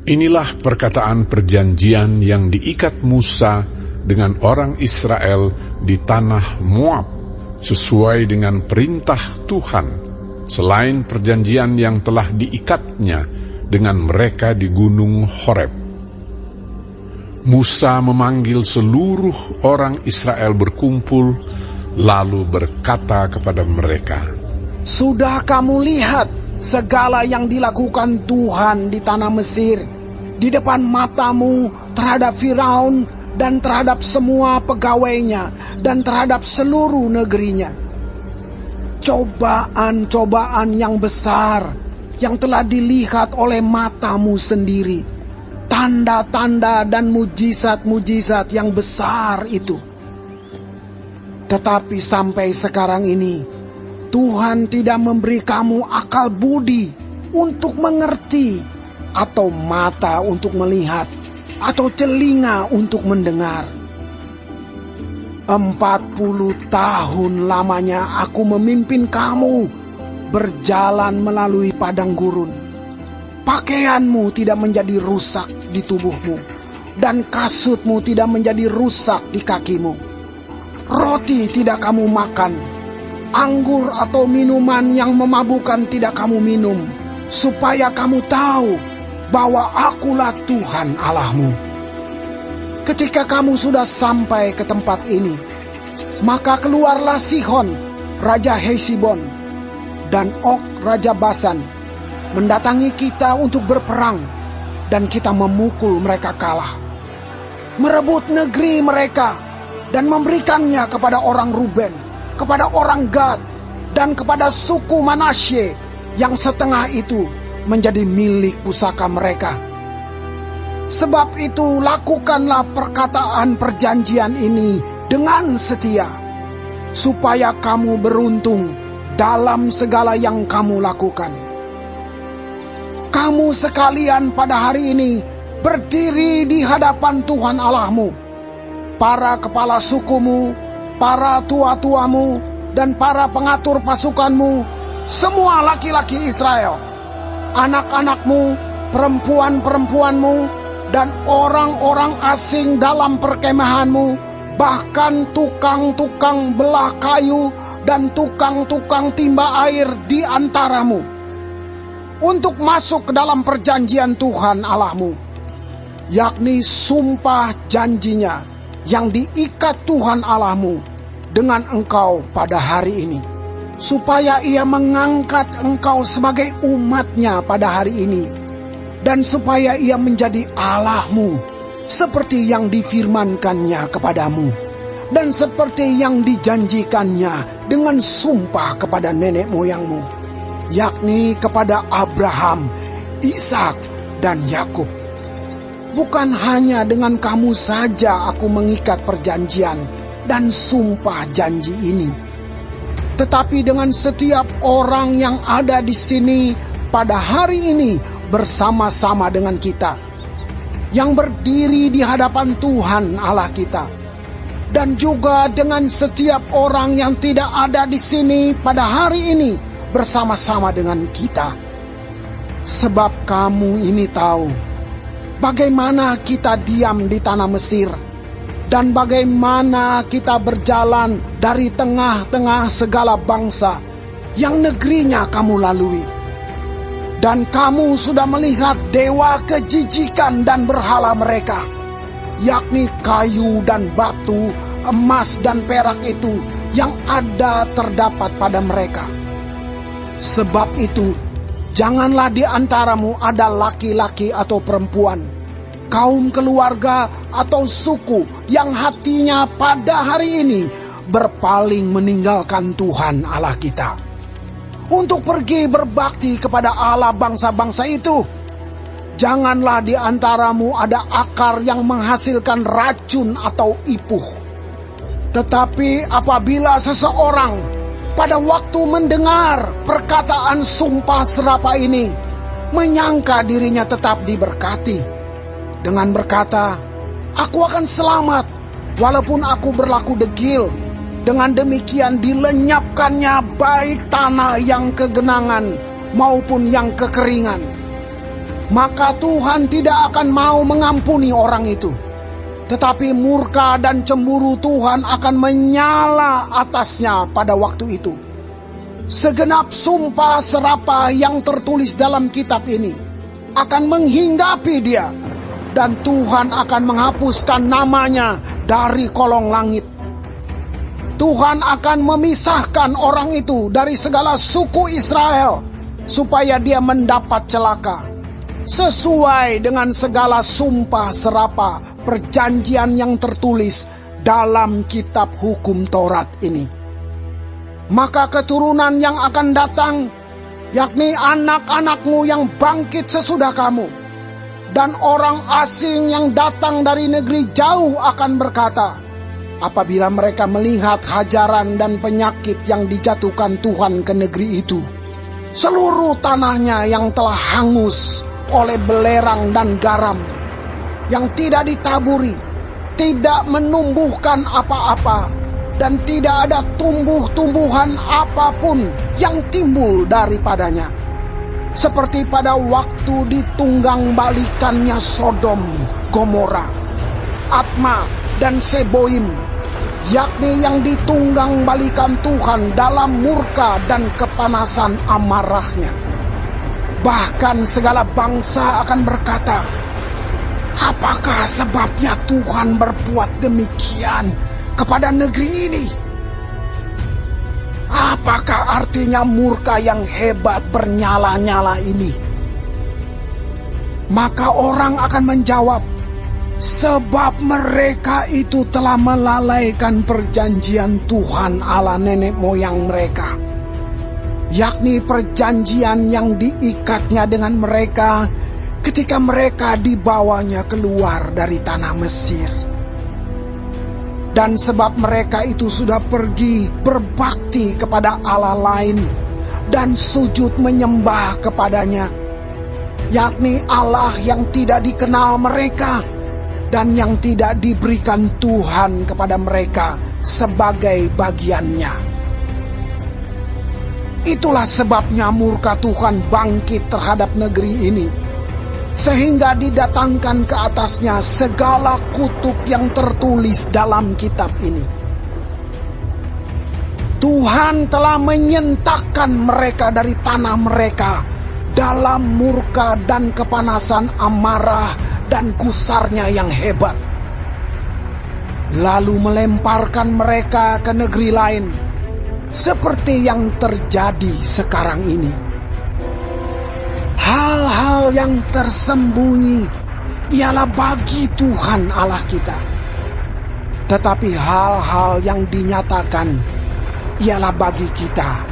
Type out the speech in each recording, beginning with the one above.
Inilah perkataan perjanjian yang diikat Musa dengan orang Israel di tanah Moab, sesuai dengan perintah Tuhan, selain perjanjian yang telah diikatnya dengan mereka di gunung Horeb. Musa memanggil seluruh orang Israel berkumpul, lalu berkata kepada mereka, "Sudah kamu lihat segala yang dilakukan Tuhan di tanah Mesir, di depan matamu terhadap Firaun dan terhadap semua pegawainya dan terhadap seluruh negerinya. Cobaan-cobaan yang besar yang telah dilihat oleh matamu sendiri, tanda-tanda dan mujizat-mujizat yang besar itu. Tetapi sampai sekarang ini, Tuhan tidak memberi kamu akal budi untuk mengerti, atau mata untuk melihat, atau telinga untuk mendengar. 40 tahun lamanya aku memimpin kamu berjalan melalui padang gurun. Pakaianmu tidak menjadi rusak di tubuhmu, dan kasutmu tidak menjadi rusak di kakimu. Roti tidak kamu makan, anggur atau minuman yang memabukkan tidak kamu minum, supaya kamu tahu bahwa akulah Tuhan Allahmu. Ketika kamu sudah sampai ke tempat ini, maka keluarlah Sihon, Raja Hesibon, dan Og, Raja Basan, mendatangi kita untuk berperang, dan kita memukul mereka kalah, merebut negeri mereka, dan memberikannya kepada orang Ruben, kepada orang Gad, dan kepada suku Manasye, yang setengah itu menjadi milik pusaka mereka. Sebab itu lakukanlah perkataan perjanjian ini dengan setia, supaya kamu beruntung dalam segala yang kamu lakukan. Kamu sekalian pada hari ini berdiri di hadapan Tuhan Allahmu, para kepala sukumu, para tua-tuamu, dan para pengatur pasukanmu, semua laki-laki Israel, anak-anakmu, perempuan-perempuanmu, dan orang-orang asing dalam perkemahanmu, bahkan tukang-tukang belah kayu dan tukang-tukang timba air di antaramu, untuk masuk ke dalam perjanjian Tuhan Allahmu, yakni sumpah janjinya yang diikat Tuhan Allahmu dengan engkau pada hari ini, supaya ia mengangkat engkau sebagai umatnya pada hari ini, dan supaya ia menjadi Allahmu, seperti yang difirmankannya kepadamu, dan seperti yang dijanjikannya dengan sumpah kepada nenek moyangmu, yakni kepada Abraham, Ishak, dan Yakub. Bukan hanya dengan kamu saja aku mengikat perjanjian dan sumpah janji ini, tetapi dengan setiap orang yang ada di sini pada hari ini bersama-sama dengan kita, yang berdiri di hadapan Tuhan Allah kita, dan juga dengan setiap orang yang tidak ada di sini pada hari ini bersama-sama dengan kita. Sebab kamu ini tahu bagaimana kita diam di tanah Mesir, dan bagaimana kita berjalan dari tengah-tengah segala bangsa yang negerinya kamu lalui. Dan kamu sudah melihat dewa kejijikan dan berhala mereka, yakni kayu dan batu, emas dan perak itu yang ada terdapat pada mereka. Sebab itu, janganlah di antaramu ada laki-laki atau perempuan, kaum keluarga atau suku yang hatinya pada hari ini berpaling meninggalkan Tuhan Allah kita, untuk pergi berbakti kepada Allah bangsa-bangsa itu. Janganlah di antaramu ada akar yang menghasilkan racun atau ipuh. Tetapi apabila seseorang pada waktu mendengar perkataan sumpah serapah ini menyangka dirinya tetap diberkati, dengan berkata, "Aku akan selamat walaupun aku berlaku degil," dengan demikian dilenyapkannya baik tanah yang kegenangan maupun yang kekeringan. maka Tuhan tidak akan mau mengampuni orang itu. Tetapi murka dan cemburu Tuhan akan menyala atasnya pada waktu itu. Segenap sumpah serapah yang tertulis dalam kitab ini akan menghinggapi dia, dan Tuhan akan menghapuskan namanya dari kolong langit. Tuhan akan memisahkan orang itu dari segala suku Israel, supaya dia mendapat celaka, sesuai dengan segala sumpah serapah perjanjian yang tertulis dalam kitab hukum Taurat ini. Maka keturunan yang akan datang, yakni anak-anakmu yang bangkit sesudah kamu, dan orang asing yang datang dari negeri jauh akan berkata, apabila mereka melihat hajaran dan penyakit yang dijatuhkan Tuhan ke negeri itu, seluruh tanahnya yang telah hangus oleh belerang dan garam, yang tidak ditaburi, tidak menumbuhkan apa-apa, dan tidak ada tumbuh-tumbuhan apapun yang timbul daripadanya. Seperti pada waktu ditunggang balikannya Sodom, Gomora, Atma, dan Seboim, yakni yang ditunggang balikan Tuhan dalam murka dan kepanasan amarahnya. Bahkan segala bangsa akan berkata, apakah sebabnya Tuhan berbuat demikian kepada negeri ini? Apakah artinya murka yang hebat bernyala-nyala ini? Maka orang akan menjawab, sebab mereka itu telah melalaikan perjanjian Tuhan Allah nenek moyang mereka, yakni perjanjian yang diikatnya dengan mereka ketika mereka dibawanya keluar dari tanah Mesir. Dan sebab mereka itu sudah pergi berbakti kepada Allah lain dan sujud menyembah kepadanya, yakni Allah yang tidak dikenal mereka dan yang tidak diberikan Tuhan kepada mereka sebagai bagiannya. Itulah sebabnya murka Tuhan bangkit terhadap negeri ini, sehingga didatangkan ke atasnya segala kutuk yang tertulis dalam kitab ini. Tuhan telah menyentakkan mereka dari tanah mereka dalam murka dan kepanasan amarah dan gusarnya yang hebat, lalu melemparkan mereka ke negeri lain, seperti yang terjadi sekarang ini. Hal-hal yang tersembunyi ialah bagi Tuhan Allah kita, tetapi hal-hal yang dinyatakan ialah bagi kita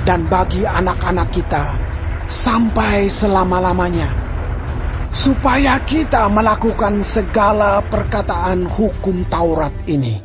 dan bagi anak-anak kita sampai selama-lamanya, supaya kita melakukan segala perkataan hukum Taurat ini.